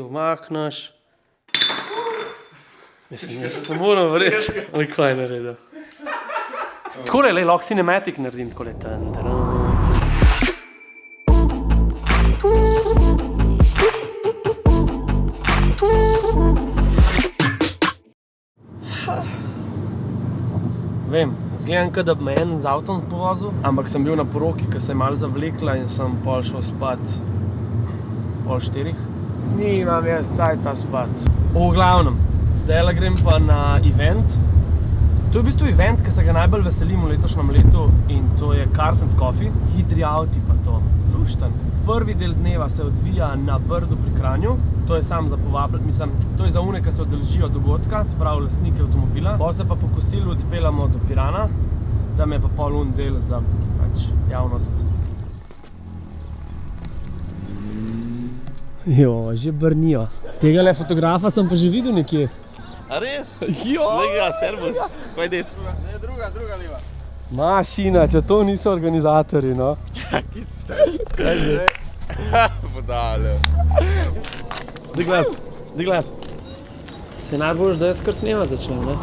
Umakneš. Mislim, jaz ne moram verjeti, ali kaj je naredil. Takole, lahko cinematic naredim, takole. Vem, zgledam, da bi me en z avtom povozil, ampak sem bil na poroki, ki se je malo zavlekla in sem pol šel spat 3:30. Nimam jaz cajta spat. V glavnem, zdajle grem pa na event. To je v bistvu event, ki se ga najbolj veselim v letošnjem letu in to je Cars & Coffee. Hitri avti pa to. Lušten. Prvi del dneva se odvija na Brdu pri Kranju. To je sam za povabljati, mislim, to je za one, ki se udeležijo dogodka, se pravi lastnike avtomobila. Potem se pa po kosilu odpeljamo do Pirana, tam je pa pol del za javnost. Jo, že brnijo. Tegale fotografa sem pa že videl nekje. A res? Jo! Lega, servus. Kaj dec? Ne, druga leva. Mašina, če to niso organizatorji, no. Ki ste? Kaj zdaj? Podale. Daj glas. Se najboljš, da jaz kar snemati začnem, ne?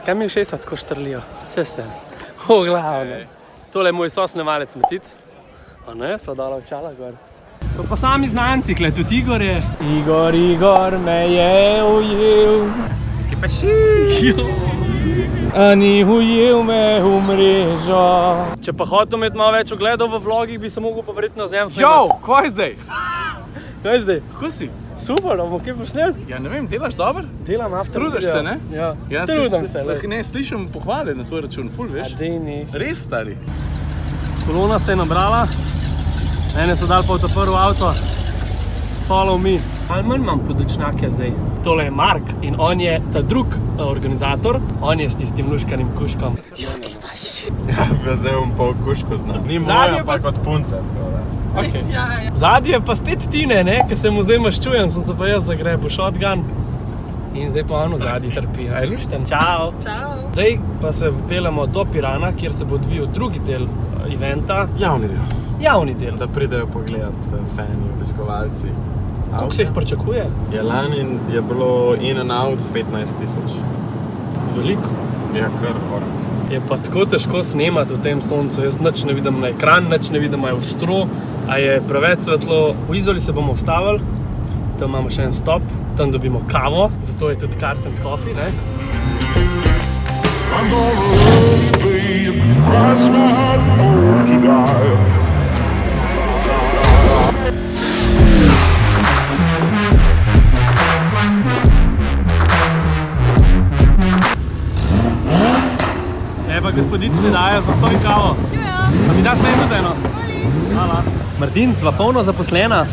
Kaj mi ušesa tako štrlijo? Vse. O, glavno. Tole je moj sosnemalec Metic. A ne, sva dala očala gor. So pa sami znanci, kle, tudi Igor je. Igor me je ujel. Ki pa ši. A ni ujel me v mrežo. Če pa hotel imeti malo več ogledov v vlogih, bi se mogel pa verjetno z njem snemati. Jo, kaj zdaj? Kaj zdaj? Kako si? Super, bomo kaj posneli? Ja, ne vem, delaš dobro? Delam after. Trudiš se, ne? Ja, trudim se. Ne, slišim pohvale na tvoj račun, ful, veš? A dej ni. Res, stari. Kolona se je nabrala. Ene so dali pa v to prvo avto. Follow me. Ali manj imam podočnjake zdaj. Tole je Mark in on je ta drug organizator. On je s tistim luškanim kuškom. Ja, zdaj bom pa v kušku znam. Ni Zadnje moja, pa pa kot punce. Okay. Zadnji je pa spet Tine, ne? Ker se mu zdaj maščujem, sem se pa jaz zagrebil shotgun. In zdaj pa ono zadnji trpi. Aj, lušten, čau! Čau! Zdaj pa se vpeljamo do Pirana, kjer se bo odvijal drugi del eventa. Javni del. Da pridejo pogledat fani, obiskovalci. Koliko se jih pričakuje? Je lani je bilo in and out 15,000. Veliko. Ja, kar orak. Je pa tako težko snemati v tem soncu, jaz nič ne vidim na ekran, nič ne vidim, a je ostro, a je preveč svetlo. V Izoli se bomo ustavili, tam imamo še en stop, tam dobimo kavo, zato je tudi Cars & Coffee, ne? I'm gonna love you, babe, cross my heart and hope to die. Pa gospodični dajo za stoj kavo. Ja. Pa mi daš meni tudi eno? Hvala. Martin, sva polno zaposlena?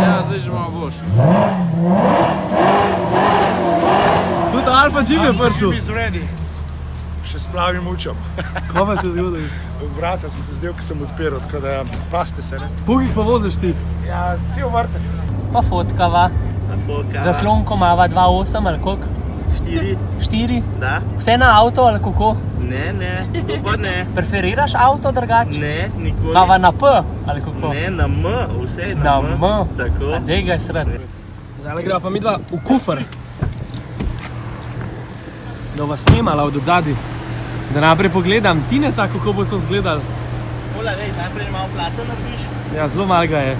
Ja, zdaj že malo boš. Tudi Alfa Jim je prišel. Jim is ready. Še splavim učem. Kaj pa se zgodi? Vrata sem se zdel, ko sem odpiral, tako da paste se, ne? Koliko jih pa voziš ti? Ja, cel vrtec. Pa fotkava. Zaslonko mava 2.8 ali koliko? 4? Da? Vse na avto ali kako? Ne, to pa ne. Preferiraš avto drugače? Ne, nikoli. Mava na P ali kako? Ne, na M, vse Na M? Tako. A dej ga je sred. Zdaj greva pa midva v kufr. Da vas snemala od odzadi. Da naprej pogledam Tineta, kako bo to izgledalo. Mola, dej, najprej malo placa narediš, Ja, zelo malo ga je.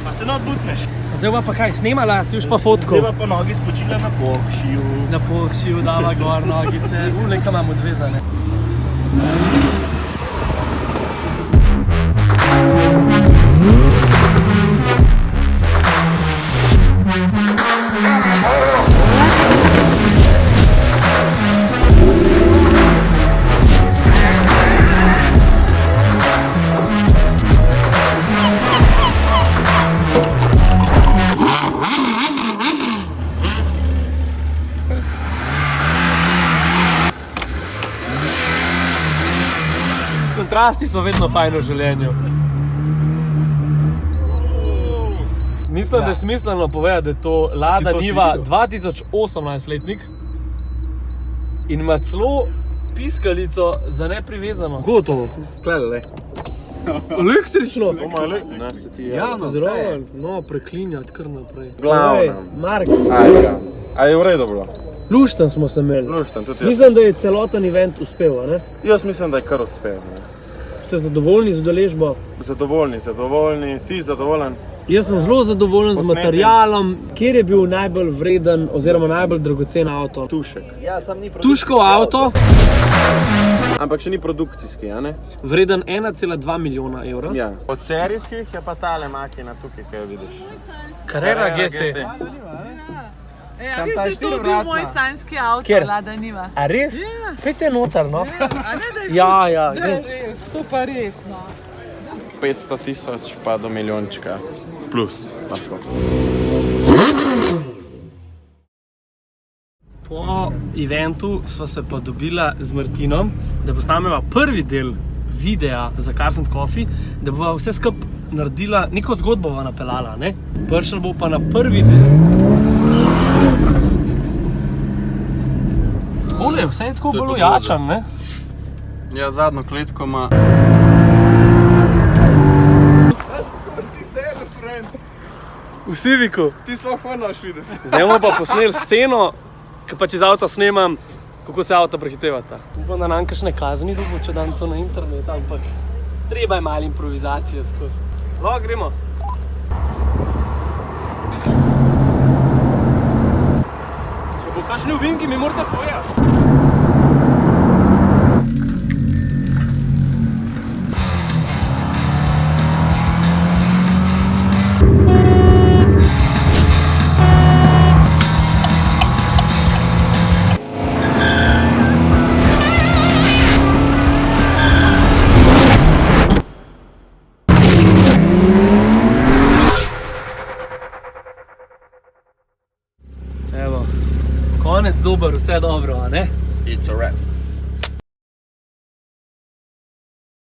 pa se ne odbutneš. Zdaj pa kaj, snemala, ti už pa fotko. Zdaj pa nogi spočila na Porschiju. Na Porschiju dala gor nogice. Nekaj imam odvezane. kontrasti so vedno fajn v življenju. Mi Mislim, da je smiselno povedati, da je to Lada to si Niva videl? 2018-letnik in ima celo piskalico za neprivezano. Gotovo. Klele. Električno. To ima ne, se ti je. Ja, no. Zdravo, no, preklinjati kar naprej. Glavno. Mark, Ajde. A je v redu bilo? lušten smo se imeli. Lušten, tudi jaz. Mislim, da je celoten event uspel, a ne? Jaz mislim, da je kar uspel. Ne. Ste zadovoljni z udeležbo? Zadovoljni, ti zadovoljen? Jaz sem zelo zadovoljen z Posnetim. materialom. Kjer je bil najbolj vreden oziroma najbolj dragocen avto? Tušek. Tuškov avto, Ampak še ni produkcijski, a ne? vreden 1,2 milijona evra. Ja. Od serijskih je pa tale makina tukaj, kaj jo vidiš. Carrera GT. Ja, mislim, da je to bil moj sanjski avto, Kjer? Lada Niva. A res? Pejte noter, no. A ne, da je Ja, da je res, to pa res, no. 500 tisoč pa do milijončka. Plus, lahko. Po eventu sva se pa dobila z Martinom, da posnameva prvi del videa za Carson Coffee, da bova vse skup naredila, neko zgodbo bova napeljala, ne? Prišel bo pa na prvi del. Takole je, vse je tako To je bolj podložje. ojačan, ne? Ja, zadnjo kletko ima. V Civicu. Ti sploh moraš videti. Zdaj bomo pa posneli sceno, ki pa čez avto snemam, kako se avto prehitevata. Upam, da nam kakšne kazni dobo, če dam to na internet, ampak treba je malo improvizacije skozi. Lahko gremo. Če bo kakšni ovinki, mi morate povedati. Evo, konec dober, vse dobro, a ne? It's a wrap.